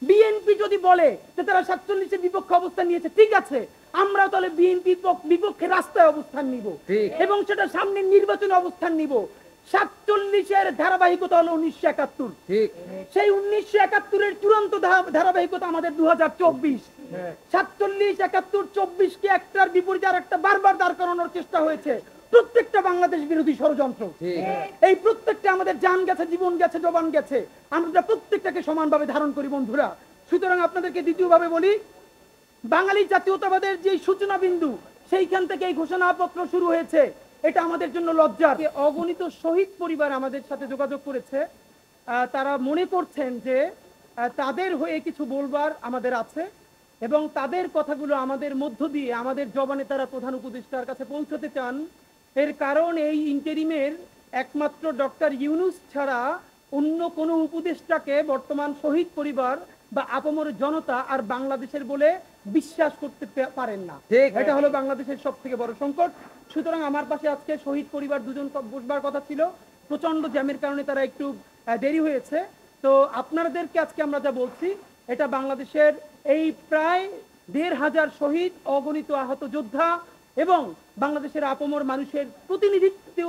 BNP যদি বলে যে তারা 47-এর বিপক্ষে অবস্থান নিয়েছে, ঠিক আছে, আমরা তাহলে বিএনপি বিপক্ষে রাস্তায় অবস্থান নিব এবং সেটা সামনের নির্বাচনে অবস্থান নিব। 47-এর ধারাবাহিকতা হলো 1971, সেই 1971-এর চূড়ান্ত ধারাবাহিকতা আমাদের 2024। 47, 71, 24 কে একটার বিপরীতে আর একটা বারবার দাঁড় করানোর চেষ্টা হয়েছে। প্রত্যেকটা বাংলাদেশ বিরোধী ষড়যন্ত্র, এই প্রত্যেকটা আমাদের জান গেছে, জীবন গেছে, জবান গেছে, আমরা প্রত্যেকটাকে সমানভাবে ধারণ করি বন্ধুরা। সুতরাং আপনাদেরকে দ্বিতীয়ভাবে বলি, বাঙালি জাতীয়তাবাদের যে সূচনা বিন্দু, সেইখান থেকে এই ঘোষণাপত্র শুরু হয়েছে, এটা আমাদের জন্য লজ্জার। অগণিত শহীদ পরিবার আমাদের সাথে যোগাযোগ করেছে, তারা মনে করছেন যে তাদের হয়ে কিছু বলবার আমাদের আছে এবং তাদের কথাগুলো আমাদের মধ্য দিয়ে আমাদের জবানে তারা প্রধান উপদেষ্টার কাছে পৌঁছতে চান। এর কারণ এই ইন্টারিমের একমাত্র ডক্টর ইউনূস ছাড়া অন্য কোনো উপদেষ্টাকে বর্তমান শহীদ পরিবার বা আপামর জনতা আর বাংলাদেশের বলে বিশ্বাস করতে পারেন না। এটা হলো বাংলাদেশের সব থেকে বড় সংকট। সুতরাং আমার পাশে আজকে শহীদ পরিবার দুজন বসবার কথা ছিল, প্রচন্ড জ্যামের কারণে তারা একটু দেরি হয়েছে। তো আপনাদেরকে আজকে আমরা যা বলছি, এটা বাংলাদেশের এই প্রায় ১৫০০ শহীদ, অগণিত আহত যোদ্ধা এবং বাংলাদেশের আপামর মানুষের প্রতিনিধিত্ব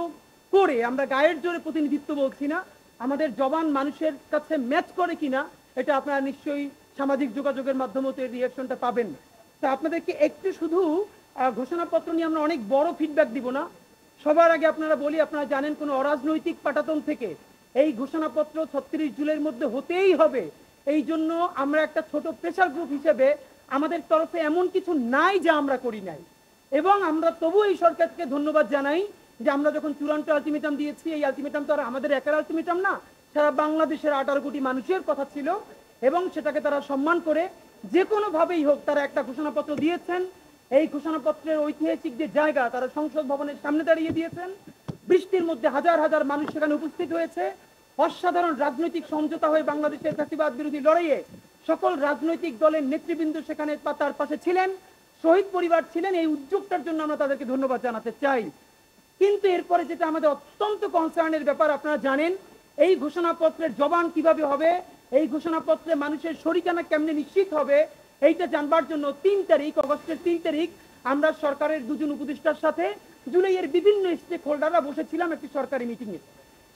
করে, আমরা গায়ের জোরে প্রতিনিধিত্ব বলছি না, আমাদের জবান মানুষের কাছে ম্যাচ করে কিনা এটা আপনারা নিশ্চয়ই সামাজিক যোগাযোগের মাধ্যমে রিঅ্যাকশনটা পাবেন। তা আপনাদেরকে একটু শুধু ঘোষণাপত্র নিয়ে আমরা অনেক বড় ফিডব্যাক দিব না। সবার আগে আপনারা বলি, আপনারা জানেন কোনো অরাজনৈতিক পাটাতন থেকে এই ঘোষণাপত্র ৩৬ জুলাইয়ের মধ্যে হতেই হবে। এই জন্য আমরা একটা ছোট প্রেসার গ্রুপ হিসেবে আমাদের তরফে এমন কিছু নাই যা আমরা করি নাই, এবং আমরা তবু এই সরকারকে ধন্যবাদ জানাই যে আমরা যখন চূড়ান্ত আলটিমেটাম দিয়েছি, এই আলটিমেটাম তো আর আমাদের একার আলটিমেটাম না, সারা বাংলাদেশের 18 কোটি মানুষের কথা ছিল এবং সেটাকে তারা সম্মান করে যে কোনোভাবেই হোক তারা একটা ঘোষণাপত্র দিয়েছেন। এই ঘোষণাপত্রের ঐতিহাসিক যে জায়গা, তারা সংসদ ভবনের সামনে দাঁড়িয়ে দিয়েছেন, বৃষ্টির মধ্যে হাজার হাজার মানুষ সেখানে উপস্থিত হয়েছে। অসাধারণ রাজনৈতিক সমঝোতা হয়ে বাংলাদেশের ফ্যাসিবাদ বিরোধী লড়াইয়ে সকল রাজনৈতিক দলের নেতৃবৃন্দ সেখানে তার পাশে ছিলেন, শহীদ পরিবার ছিলেন। এই উদ্যোগটার জন্য আমরা তাদেরকে ধন্যবাদ জানাতে চাই। কিন্তু এরপরে যেটা আমাদের অত্যন্ত কনসার্নের ব্যাপার, আপনারা জানেন এই ঘোষণাপত্রের জবান কিভাবে হবে, এই ঘোষণাপত্রে মানুষের শরিকানা কেমনে নিশ্চিত হবে, এইটা জানবার জন্য 3 তারিখ, অগস্টের 3 তারিখ আমরা সরকারের দুজন উপদেষ্টার সাথে জুলাইয়ের বিভিন্ন স্টেক হোল্ডাররা বসেছিলাম একটি সরকারি মিটিংয়ে।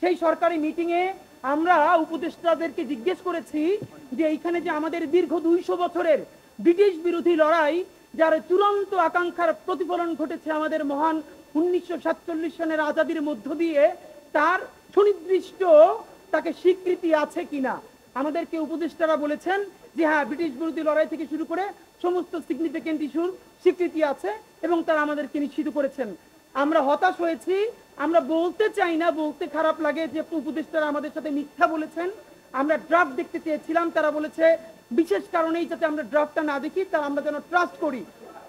সেই সরকারি মিটিংয়ে আমরা উপদেষ্টাদেরকে জিজ্ঞেস করেছি যে এইখানে যে আমাদের দীর্ঘ 200 বছরের ব্রিটিশ বিরোধী লড়াই, যার চূড়ান্ত আকাঙ্ক্ষার প্রতিফলন ঘটেছে আমাদের মহান 1947 সনের আজাদির মধ্য দিয়ে, তার সুনির্দিষ্ট তাকে স্বীকৃতি আছে কিনা। আমাদেরকে উপদেষ্টারা বলেছেন যে হ্যাঁ, ব্রিটিশ বিরোধী লড়াই থেকে শুরু করে সমস্ত সিগনিফিকেন্ট ইস্যুর স্বীকৃতি আছে এবং তারা আমাদেরকে নিশ্চিত করেছেন। আমরা হতাশ হয়েছি, আমরা বলতে চাই না, বলতে খারাপ লাগে যে উপদেষ্টারা আমাদের সাথে মিথ্যা বলেছেন। আমরা ড্রাফট দেখতে চেয়েছিলাম, তারা বলেছে বিশেষ কারণেই যাতে আমরা ড্রাফটটা না দেখি, তার আমরা যেন ট্রাস্ট করি।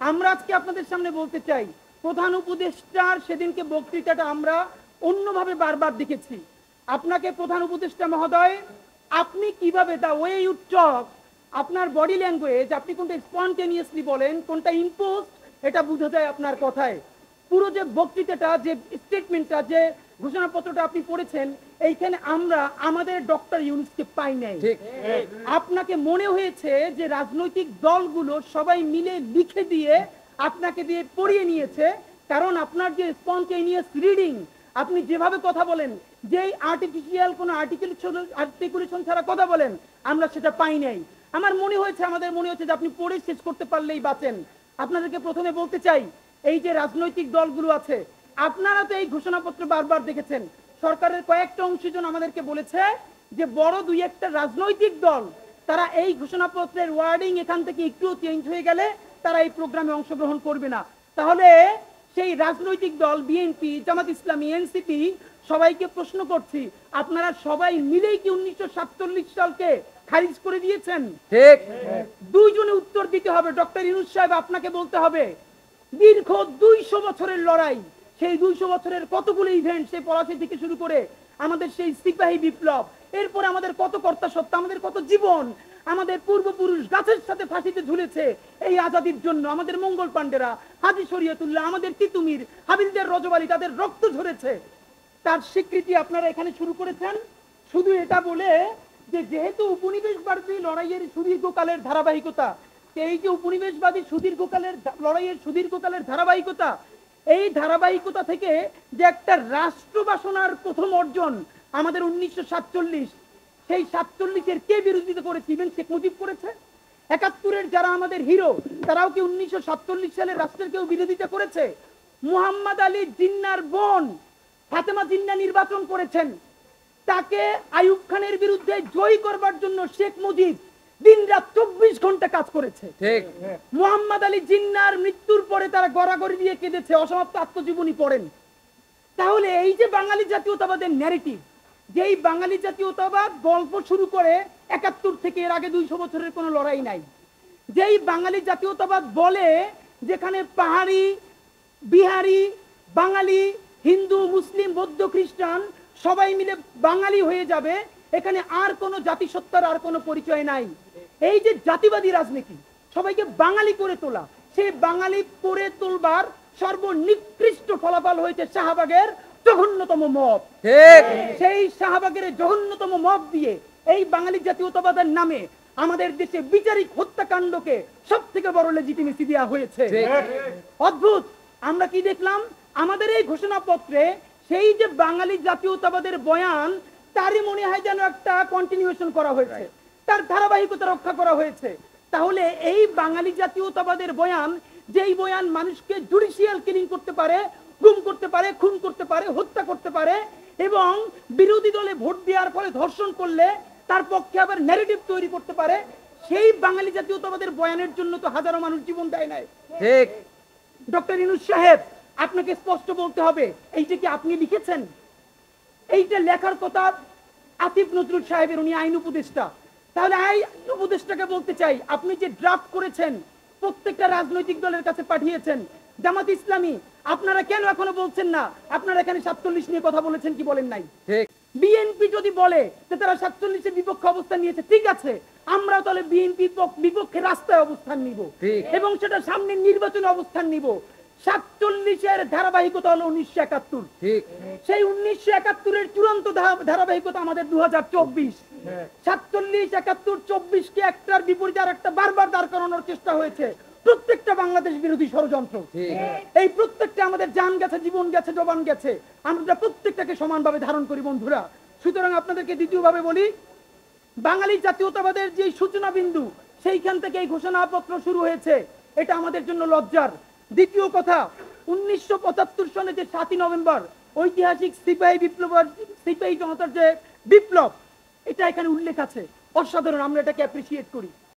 আমরা আজকে আপনাদের সামনে বলতে চাই, প্রধান উপদেষ্টার সেদিনকে বক্তৃতাটা আমরা অন্যভাবে বারবার দেখেছি। আপনাকে প্রধান উপদেষ্টা মহোদয়, আপনি কিভাবে দা ওয়ে ইউ টক, আপনার বডি ল্যাঙ্গুয়েজ, আপনি কোনটা স্পন্টেনিয়াসলি বলেন, কোনটা ইম্পোজড, এটা বোঝা যায় আপনার কথায়। পুরো যে বক্তৃতাটা, যে স্টেটমেন্টটা, যে ঘোষণাপত্রটা আপনি পড়েছেন, এইখানে আমরা আমাদের ডক্টর ইউনূসকে পাই নাই। আপনাকে মনে হয়েছে যে রাজনৈতিক দলগুলো সবাই মিলে লিখে দিয়ে আপনাকে দিয়ে পড়িয়ে নিয়েছে, কারণ আপনার যে স্পন্টেনিয়াস রিডিং, আপনি যেভাবে কথা বলেন, যেই আর্টিফিশিয়াল কোনো আর্টিকুলেশন ছাড়া কথা বলেন, আমরা সেটা পাই নাই। আমার মনে হয়েছে, আমাদের মনে হচ্ছে যে আপনি পড়ে শেষ করতে পারলেই বাঁচেন। আপনাদেরকে প্রথমে বলতে চাই, এই যে রাজনৈতিক দলগুলো আছে, আপনারা তো এই ঘোষণাপত্র বারবার দেখেছেন। সরকারের কয়েকটা অংশীজন আমাদেরকে বলেছে যে বড় 2-1টা রাজনৈতিক দল তারা এই ঘোষণাপত্রের ওয়ার্ডিং এখান থেকে একটু চেঞ্জ হয়ে গেলে তারা এই প্রোগ্রামে অংশগ্রহণ করবে না। তাহলে সেই রাজনৈতিক দল বিএনপি, জামাত ইসলামী, এনসিপি, সবাইকে প্রশ্ন করছি, আপনারা সবাই মিলেই কি 1947 সালকে খারিজ করে দিয়েছেন? ঠিক। দুইজনে উত্তর দিতে হবে। ডক্টর ইউনূস সাহেব, আপনাকে বলতে হবে, দীর্ঘ 200 বছরের লড়াই, সেই 200 বছরের কতগুলো ইভেন্ট, সেই পলাশী থেকে শুরু করে আমাদের সেই সিপাহী বিপ্লব, এরপরে আমাদের কত কর্তা সত্তা, আমাদের কত জীবন, আমাদের পূর্বপুরুষ গাছের সাথে ফাঁসিতে ঝুলেছে এই আজাদির জন্য, আমাদের মঙ্গল পান্ডেরা, হাজী শরীয়তুল্লাহ, আমাদের তিতুমির, হাবিলদার রজব আলী, তাদের রক্ত ঝরেছে। তার স্বীকৃতি আপনারা এখানে শুরু করেছেন শুধু এটা বলে যে যেহেতু উপনিবেশবাদী লড়াইয়ের সুদীর্ঘকালের ধারাবাহিকতা, এই যে উপনিবেশবাদী সুদীর্ঘকালের ধারাবাহিকতা, এই ধারাবাহিকতা থেকে যে একটা রাষ্ট্র বাসনার প্রথম অর্জন আমাদের 1947, সেই 47-এর কে বিরোধিতা করেছে? ইভেন শেখ মুজিব করেছে। 71-এর যারা আমাদের হিরো, তারাও কি 1947 সালের রাষ্ট্রের কেউ বিরোধিতা করেছে? মুহাম্মদ আলী জিন্নার বোন ফাতেমা জিন্না নির্বাচন করেছেন, তাকে আইয়ুব খানের বিরুদ্ধে জয়ী করবার জন্য শেখ মুজিব দিন রাত 24 ঘন্টা কাজ করেছে। ঠিক। মুহাম্মদ আলী জিন্নার মৃত্যুর পরে তারা গড়াগড়ি দিয়ে কেঁদেছে, অসমাপ্ত আত্মজীবনী পড়েন। তাহলে এই যে বাঙালি জাতীয়তাবাদের ন্যারেটিভ, যেই বাঙালি জাতীয়তাবাদ গল্প শুরু করে 71 থেকে, এর আগে 200 বছরের কোনো লড়াই নাই, যেই বাঙালি জাতীয়তাবাদ বলে যেখানে পাহাড়ি, বিহারি, বাঙালি, হিন্দু, মুসলিম, বৌদ্ধ, খ্রিস্টান সবাই মিলে বাঙালি হয়ে যাবে, এখানে আর কোনো জাতিসত্তার আর কোনো পরিচয় নাই। এই যে জাতিবাদী রাজনীতি, সবাইকে বাঙালি করে তোলা, সেই বাঙালি করে তোলবার সর্বনিকৃষ্ট ফলাফল হয়েছে শাহবাগের জঘন্যতম মব। সেই শাহবাগের জঘন্যতম মব দিয়ে এই বাঙালি জাতীয়তাবাদের নামে আমাদের দেশে বিচারিক হত্যাকাণ্ডকে সব থেকে বড় লেজিটিমেসি দেওয়া হয়েছে। অদ্ভুত, আমরা কি দেখলাম আমাদের এই ঘোষণাপত্রে? সেই যে বাঙালি জাতীয়তাবাদের বয়ান, তারই মনে হয় যেন একটা কন্টিনিউশন করা হয়েছে, তার ধারাবাহিকতা রক্ষা করা হয়েছে। তাহলে এই বাঙালি জাতীয়তাবাদের বয়ান, যেই বয়ান মানুষকে জুডিশিয়াল কিলিং করতে পারে, গুম করতে পারে, খুন করতে পারে, হত্যা করতে পারে, এবং বিরোধী দলে ভোট দেওয়ার ফলে ধর্ষণ করলে তার পক্ষে আবার ন্যারেটিভ তৈরি করতে পারে, সেই বাঙালি জাতীয়তাবাদের বয়ানের জন্য তো হাজারো মানুষ জীবন দেয় নাই। ঠিক। ডক্টর ইউনূস সাহেব, আপনাকে স্পষ্ট বলতে হবে, এইটা কি আপনি লিখেছেন? এইটা লেখার কথা আসিফ নজরুল সাহেবের, উনি আইন উপদেষ্টা। তাহলে আইন উপদেষ্টাকে বলতে চাই, আপনি যে ড্রাফট করেছেন প্রত্যেকটা রাজনৈতিক দলের কাছে পাঠিয়েছেন, জামাত ইসলামী, আপনারা কেন এখনো বলছেন না আপনারা এখানে 47 নিয়ে কথা বলেছেন কি বলেন নাই? ঠিক। বিএনপি যদি বলে যে তারা 47-এর বিপক্ষে অবস্থান নিয়েছে, ঠিক আছে, আমরা তাহলে বিএনপির বিপক্ষে রাস্তায় অবস্থান নিব, এবং সেটা সামনে নির্বাচনে অবস্থান নিব। 47-এর ধারাবাহিকতা হলো 1971। ঠিক। সেই 1971-এর চূড়ান্ত ধারাবাহিকতা আমাদের 2024। 47, 71, 24-কে একটার বিপরীতে আর একটা বারবার দাঁড় করানোর চেষ্টা হয়েছে। প্রত্যেকটা বাংলাদেশ বিরোধী ষড়যন্ত্র। এই প্রত্যেকটা আমাদের জান গেছে, জীবন গেছে, জবান গেছে, আমরা প্রত্যেকটাকে সমানভাবে ধারণ করি বন্ধুরা। সুতরাং আপনাদেরকে দ্বিতীয়ভাবে বলি, বাঙালি জাতীয়তাবাদের যে সূচনা বিন্দু, সেইখান থেকে এই ঘোষণাপত্র শুরু হয়েছে, এটা আমাদের জন্য লজ্জার। দ্বিতীয় কথা, 1975 সালে যে 7ই নভেম্বর ঐতিহাসিক সিপাহী জনতার যে বিপ্লব, এটা এখানে উল্লেখ আছে, অসাধারণ, আমরা এটাকে অ্যাপ্রিসিয়েট করি।